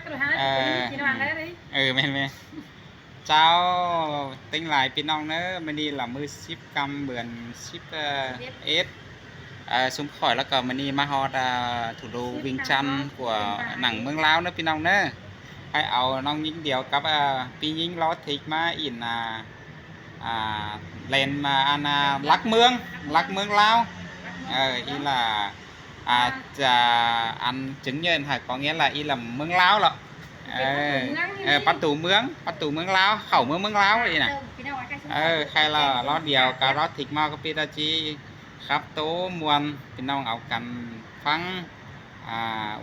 แม่นเจ้าติ้งหลายพี่น้องเนอะมันนี่ละมือ10 กำเบือน11ซุ่มข่อยแล้วก็มันนี่มาฮอดthủ đô เวียงจันทน์กว่าหนังเมืองลาวเนอะพี่น้องเนอะให้เอาน้องยิงเดียวกับพี่ยิงล้อทิกมาอินเลนมาลักเมืองลาวý làจะอันchứng nhân hay có nghĩa là ý là mương láo lọ bắt tù mương láo khẩu mương láo vậy nè hay là nó điều cà rốt thịt mau cái pita chi khắp tố muônพี่น้องเอากันฟัง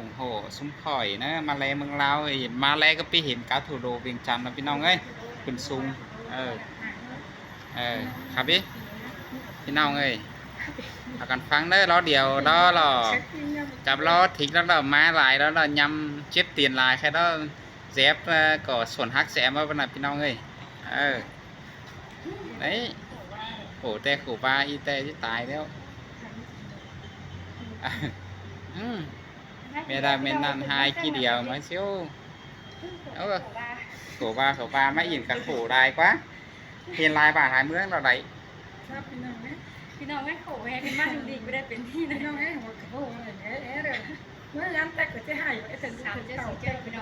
ủng hộ ซุ้มข่อยนะมาแลเมืองลาวมาแลก็ไปเห็นกาถูโดเวียงจันทน์นะพี่น้องเอ้ยเป็นซุงครับพี่น้องเอ้ยเอากันฟังเด้อล้อเดียวđó làจับล้อทิ้งแล้วเรามาหลายแล้วเรายำเจ็บtiền lại cái đó dép có xuẩn hắc xẻ mà bên nàyพี่น้องเอ้ยđấy khổ te khổ ba y te chứ tài đéo mẹ ra mẹ năn hai kia điều mà xíu khổ ba mấy nhìn cả khổ đài quá tiền lại bà hai mướn rồi đấyพี่น้องให้โขแม่กันมากจริงๆไม่ได้เป็นที่นะน้องให้หัวกระโปงอะไรเลยเมื่อย้ำแต่ก็จะหายไอ้ถึงเต่าเจ้า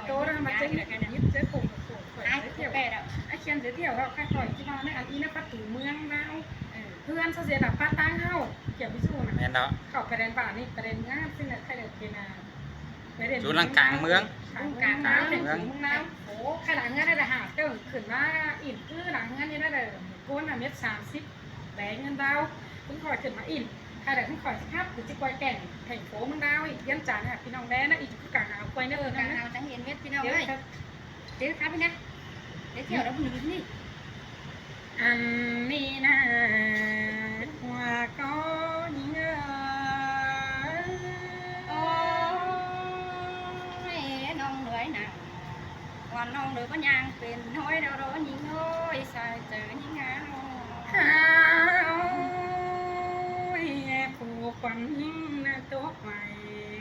โตแล้วมาเจ๊กันยิบเจ๊โขไอ้เที่ยวไอ้เชียนเที่ยวเราค่อยๆที่นอนในอันนี้นะประตูเมืองเราเพื่อนเขาเสียแบบป้าตั้งเข้าเกี่ยวพิสูจน์นะเขาประเด็นป่านี่ประเด็นง่ายซึ่งใครเด็กกินจุลังกลางเมืองกลางเมืองน้ำโอ้ใครหลังเงินได้หาเจ้าขึ้นมาอิ่มคือหลังเงินยังได้เลยก้นเม็ด30แบงเงินดาวคุณคอยขึ้นมาอิ่มใครแต่คุณคอยครับคุณจิกวยแก่งแข่งโค้มันดาวอีกยันจานพี่น้องแดนนะอีกคือกลางเอาควายเนอะกลางเอาจังเห็นเม็ดพี่น้องเลยเดี๋ยวครับพี่นะเดี๋ยวเที่ยวแล้วคุณดูนี่อันนี้นะว่าก็ยิงโอ้ยน้องเหนื่อยหนักวันน้องเหนื่อยก็ยังเป็นน้อยเราร้อนยิงโอ้ยใส่เจอยิงเงาผู้ควันยิ่งนะตัวใหม่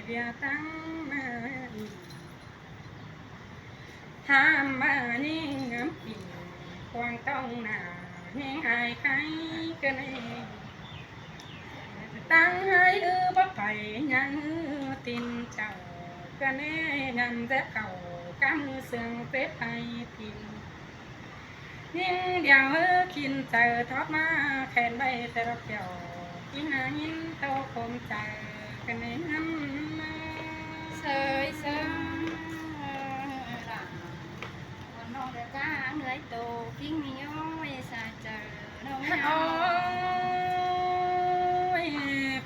เดียตั้งมาทำมายิ่งน้ำปีควางต้องหนาแห้งหายใครกันเองตั้งให้บ่ไปยังตินเจ้ากันเองนำแต่เก่ากำเสื่องเป็ดไปทินยิ่งเดียวกินเจอทอดมาแขนใบแต่ละเกี่ยวกินหายินโตคมใจกันในน้ำเสยวันน้องเดือดจ้าเหนื่อยโตกิ้งมีโอ้ยสายเจอน้องโอ้ย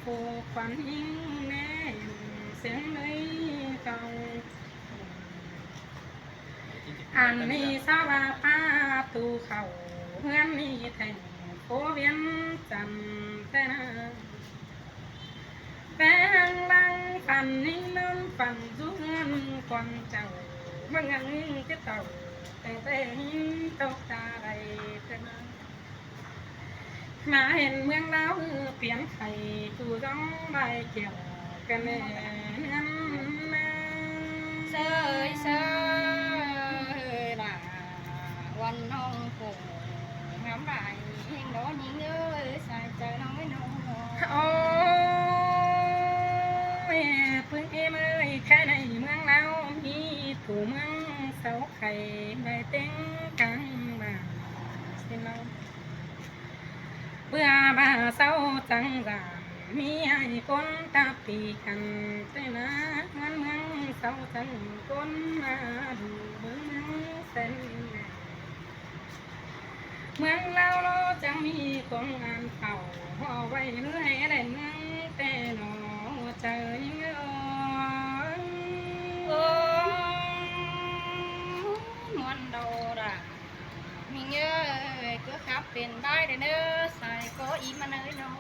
ผู้ควันยิ่งแน่เสียงเลยเก่าอันนี้สาวาป้าตูเขาเพื่อนนี่แทงโคเวียนจันแต่นะแปงลังฟันนี่น้ำฟันจุ้งควันเจ้าเมื่อไงจะเต่าแต่หินตกตาไหลแต่มาเห็นเมืองเราเปลี่ยนไข่ตูจ้องใบเกี่ยวกันแน่นั้นเสยด่าวันน้องคงน้ำลายเฮงโดนยิงเอ้ยใส่ใจน้องไม่น้องโอ้ยเพิ่งเอ้ยแค่ในเมืองเรามีถูเมืองเสาไข่ได้เต็งกังมาสิน้องเบื่อบ้าเศร้าจังจางมีให้คนตาปีกันแต่นะเมืองเศร้าจังคนมาดูเมืองเส้นเมืองเราจังมีคนงานเก่าเอาไว้เรื่อยอะไรนั่งแต่หนอเจอยิ่งนวลโดดามีเยอะก็ขับเป็นได้เด้อใส่ก็อีมันเลยน้อง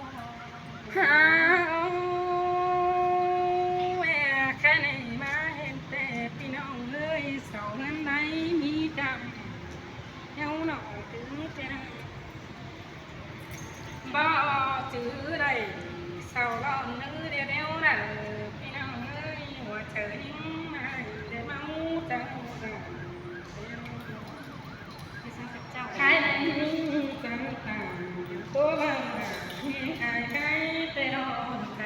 แค่ไหนมาเห็นแต่พี่น้องเลยสองนั้นไหนมีจำเย้าหน่อยถึงจะบ่จื้อได้เศร้าร้อนนึกเดียวนะพี่น้องเอ้ยหัวเธอยิ่งมาเดี๋ยวเมาจัง หายใจแต่รอเธ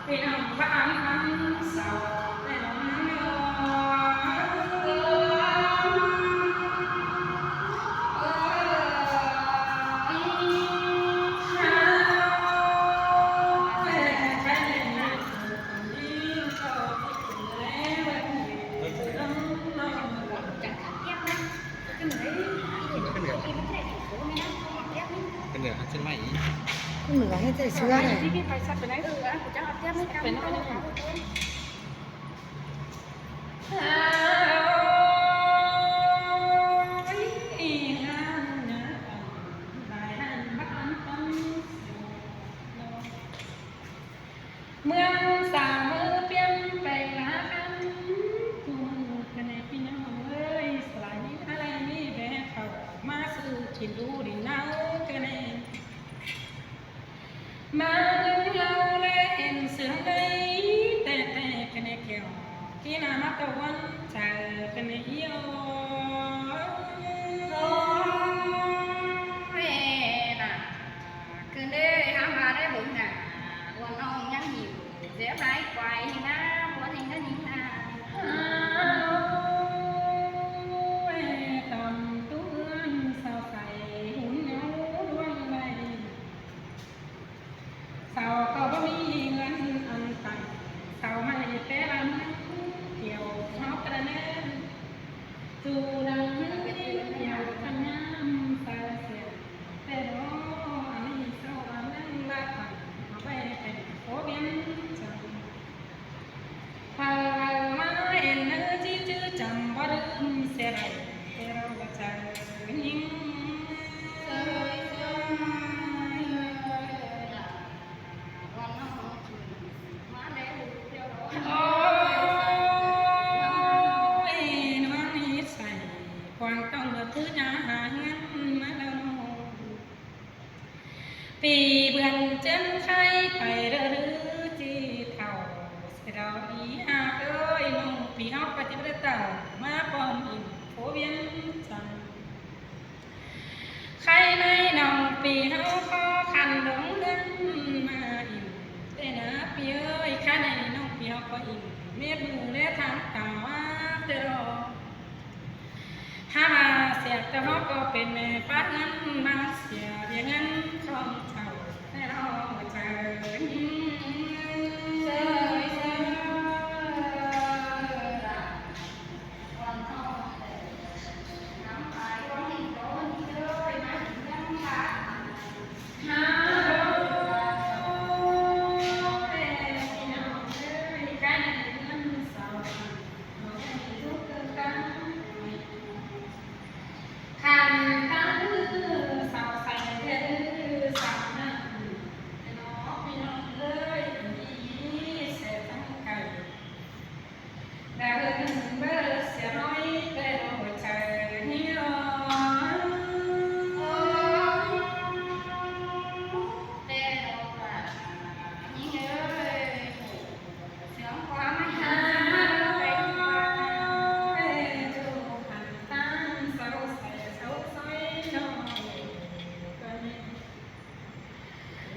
พี่น้องบ้านมันเศร้าแต่น้องเป็นเหนือเช่นไหม เหนือให้ใจเชื้อเลย ที่พี่ไปชัดไปไหนกูจะเอาแก้มไม่กันเป็นอะไรเมืองสาวมือเปลี่ยนไปละกันทุกคนในพี่น้องเอ้ยสลายอะไรนี่แบกเขามาสู่ถิ่นดูดินเนากันเองมาดึงเราและเห็นเสือในแต่กันในแก้วที่นามาตะวันเจอกันในเยี่ยวสาวก็บ่มีเงินอันตังสาวไม่แต่ละนั้นเกี่ยวชอบกระแนนสู่ดังเกี่ยวกันน้ำตาเสียแต่รออันนี้สาวอันนั้นละตังเอาไปเป็นโคเบียนจังพามาเห็นเนื้อที่จื้อจำว่าลืมเสียไรแต่เราก็จะยิ่งความต้องเลือกคือจะหาเงินมาแล้วปีเบือนเจนไข่ไปหรือจีเท่าเสียดาวอีหาเอ้ยน้องปีเอาไปที่ประเต่ามาปอนอิ่มโคเวียนจังใครในน้องปีเอาขอขันหลงเงินมาอิ่มได้นะปีเอ้ยใครในน้องปีเอาก็อิ่มเม็ดมือและทางตาว่าเด้อถ้ามาเสียแต่ว่าก็เป็นแม่ป้าเงินมาเสียเรียเงินของเจ้าให้เราเจ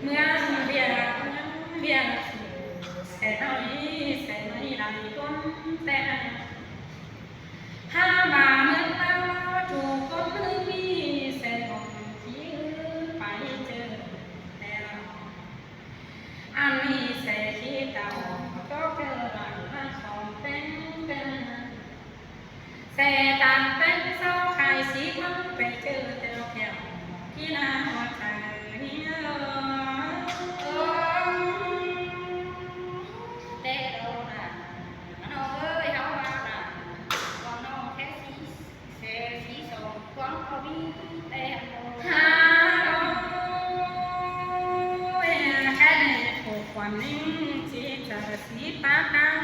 เมื่อเบียร์แต่น้อยแต่ไม่ไหลก้นแต่ห้าบาเมื่อเราถูกก้นมือมีเส้นของที่ไปเจอแต่เราอันนี้เสียที่เต่าก็เกิดหลังของเป็นแต่ต่างเป็นเศร้าใครสีมันไปเจอแต่เราแก้วที่น่าหัวใจเนี่ยวันนี้ที่จะสีตาตั้ง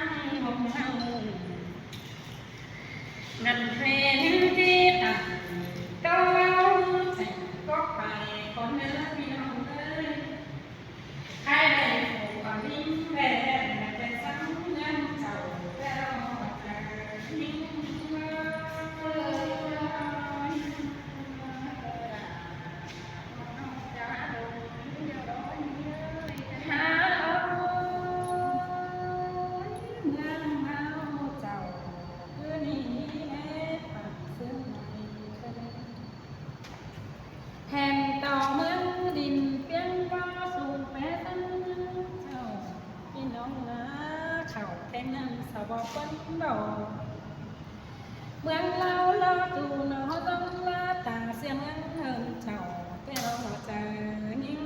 หัว นั่นเพลงที่ต่างก็เล่าแต่ก็ไปคนเนื้อพี่น้องเอ้ยใครได้ผูกความลิ้นแผ่แต่ซ้ำเงินเจ้าแล้วจะนิ่งแห่งต่อเมืองดินเพียงก็สู่แม่ตั้งเจ้าพี่น้องนะเข่าแทงนั้นสาวคนดอกเมืองเราลอดูนอต้องลาตาเสียเมืองเฮิงเจ้าแต่เราเจอนิ่ง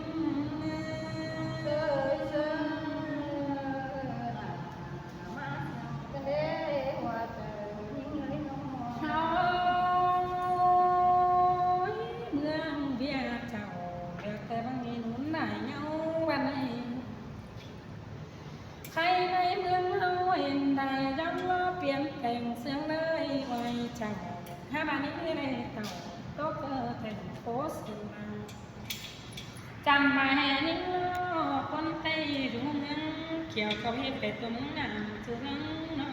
ใครในเมืองเราเห็นได้ย้ำว่าเปลี่ยนแปลงเสียงเลยไว้เจ้าถ้าบ้านนี้ไม่ได้เต่าก็เกิดแต่โพสต์มาจำมาแห่นิ่งคนไทยดูเมืองเขียวกับเห็ดเป็ดตัวมึงน่ะจุนังนอ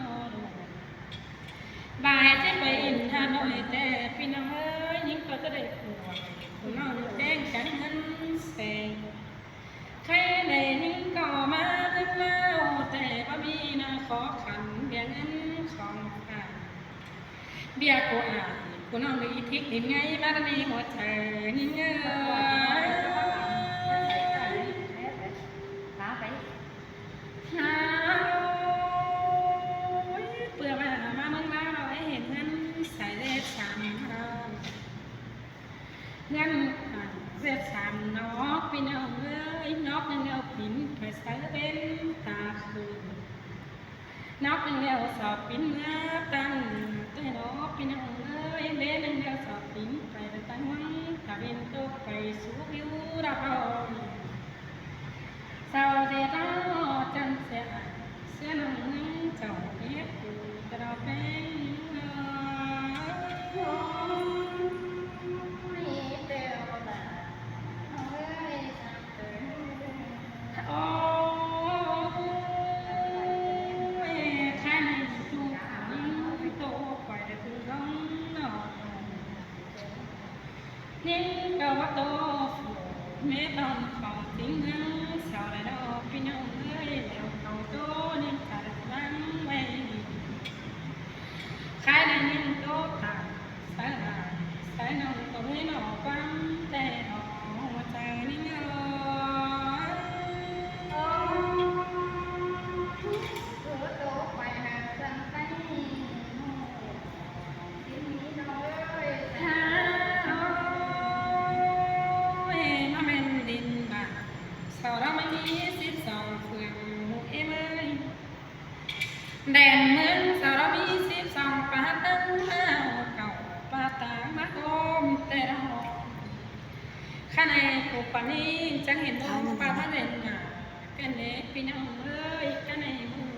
บ่ายจะไปอินฮานอยแต่พี่น้องเอ้ยยิ่งก็จะได้ผัวคุณน้องแดงจังเงินแสงใครในนิ่งก็มาเรื่องเล่าแต่ว่ามีนาขอขันเบี้ยเงินของข้าเบี้ยกูอ่านกูน้องเลยทิกนิ่งไงบ้านนี้หัวใจนิ่งเอ้ยเปลือกมาเมืองเราเราให้เห็นเงินใส่เลขสามเราเงินเรียกสามนอกพี่น้องเอ้ยนอกยังเอาปิ่นไปใส่เป็นตาคืนนอกยังเอาสอบปิ่นมาตั้งแต่นอกพี่น้องเอ้ยเล่นยังเอาสอบปิ่นไปตั้งวังตาเป็นตกไปสู่วิวดาวสาวเสียดาวจันเสียเสียน้องเงินเจ้าเนี้ยกูกระดาษเป็นนิ่งก็ว่าโตแม่ตอนของทิ้งเงาสาวและดอกพี่น้องเอ้ยเดี๋ยวเขาโตนิ่งขาดบ้างไว้ใครได้นิ่งโตตาสายสายน้องก็ไม่หนอกฟังแต่หนอหัวใจนิ่งเอ้แดนเมืองสารมี12ป่าตั้งห้าวเก่าป่าตางมาโอมแต่เราข้าในผูกปานี้จังเห็นน้องป่าพระเด่นหนากันเด็กพี่น้องเอ้ยกันในมือ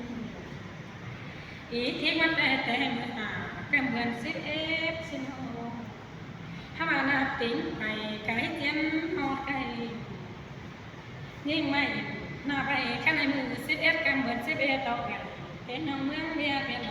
อีที่มันแต่เมื่อหากันเหมือนซิเอฟซิโนถ้ามาหน้าติ้งไปไก่เย็นหอดไก่ยิ่งไม่หน้าไปข้าในมือซิเอฟกันเหมือนซิเอฟดอกกันเป็นน้องเมืองเบียร์เป็น